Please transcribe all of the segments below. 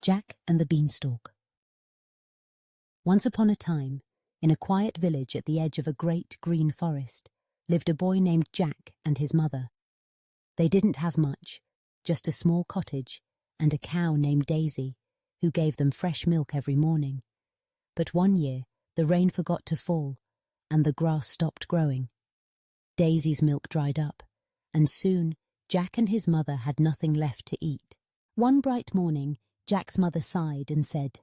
Jack and the Beanstalk. Once upon a time, in a quiet village at the edge of a great green forest, lived a boy named Jack and his mother. They didn't have much, just a small cottage and a cow named Daisy, who gave them fresh milk every morning. But one year, the rain forgot to fall, and the grass stopped growing. Daisy's milk dried up, and soon Jack and his mother had nothing left to eat. One bright morning, Jack's mother sighed and said,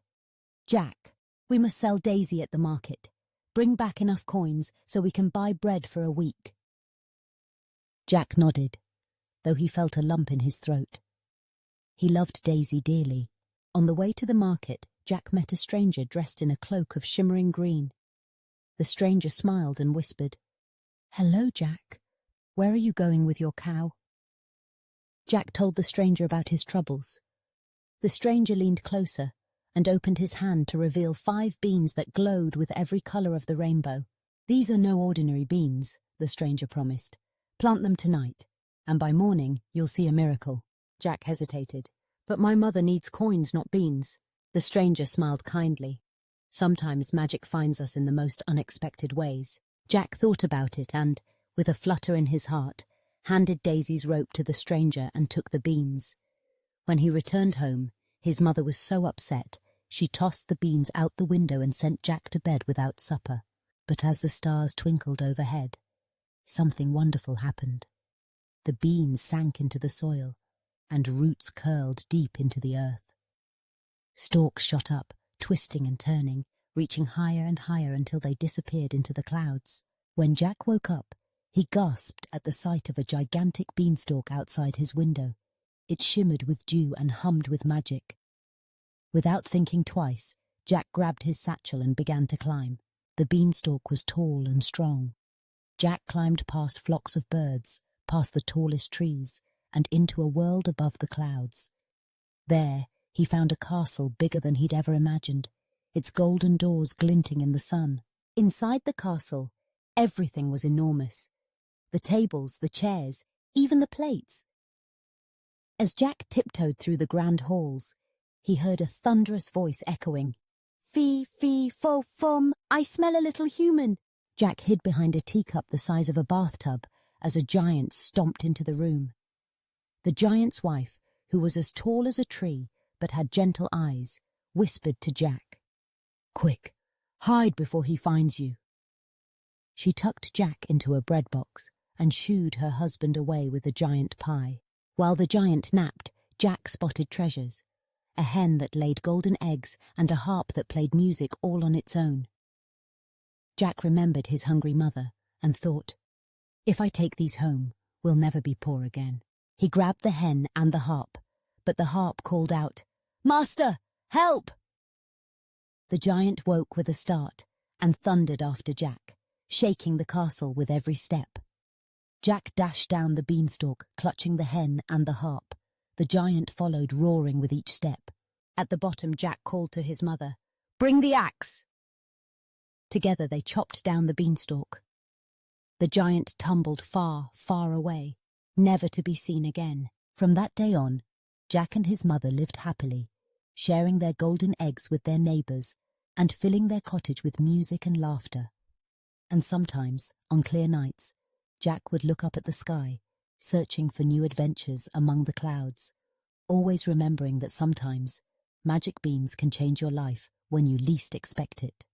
"Jack, we must sell Daisy at the market. Bring back enough coins so we can buy bread for a week." Jack nodded, though he felt a lump in his throat. He loved Daisy dearly. On the way to the market, Jack met a stranger dressed in a cloak of shimmering green. The stranger smiled and whispered, "Hello, Jack. Where are you going with your cow?" Jack told the stranger about his troubles. The stranger leaned closer and opened his hand to reveal 5 beans that glowed with every colour of the rainbow. "These are no ordinary beans," the stranger promised. "Plant them tonight, and by morning you'll see a miracle." Jack hesitated. "But my mother needs coins, not beans." The stranger smiled kindly. Sometimes magic finds us in the most unexpected ways. Jack thought about it and, with a flutter in his heart, handed Daisy's rope to the stranger and took the beans. When he returned home, his mother was so upset, she tossed the beans out the window and sent Jack to bed without supper. But as the stars twinkled overhead, something wonderful happened. The beans sank into the soil, and roots curled deep into the earth. Stalks shot up, twisting and turning, reaching higher and higher until they disappeared into the clouds. When Jack woke up, he gasped at the sight of a gigantic beanstalk outside his window. It shimmered with dew and hummed with magic. Without thinking twice, Jack grabbed his satchel and began to climb. The beanstalk was tall and strong. Jack climbed past flocks of birds, past the tallest trees, and into a world above the clouds. There, he found a castle bigger than he'd ever imagined, its golden doors glinting in the sun. Inside the castle, everything was enormous. The tables, the chairs, even the plates. As Jack tiptoed through the grand halls, he heard a thunderous voice echoing, "Fee, fee, fo, fum, I smell a little human." Jack hid behind a teacup the size of a bathtub as a giant stomped into the room. The giant's wife, who was as tall as a tree but had gentle eyes, whispered to Jack, "Quick, hide before he finds you." She tucked Jack into a bread box and shooed her husband away with the giant pie. While the giant napped, Jack spotted treasures, a hen that laid golden eggs and a harp that played music all on its own. Jack remembered his hungry mother and thought, "If I take these home, we'll never be poor again." He grabbed the hen and the harp, but the harp called out, "Master, help!" The giant woke with a start and thundered after Jack, shaking the castle with every step. Jack dashed down the beanstalk, clutching the hen and the harp. The giant followed, roaring with each step. At the bottom, Jack called to his mother, "Bring the axe!" Together they chopped down the beanstalk. The giant tumbled far, far away, never to be seen again. From that day on, Jack and his mother lived happily, sharing their golden eggs with their neighbours and filling their cottage with music and laughter. And sometimes, on clear nights, Jack would look up at the sky, searching for new adventures among the clouds, always remembering that sometimes magic beans can change your life when you least expect it.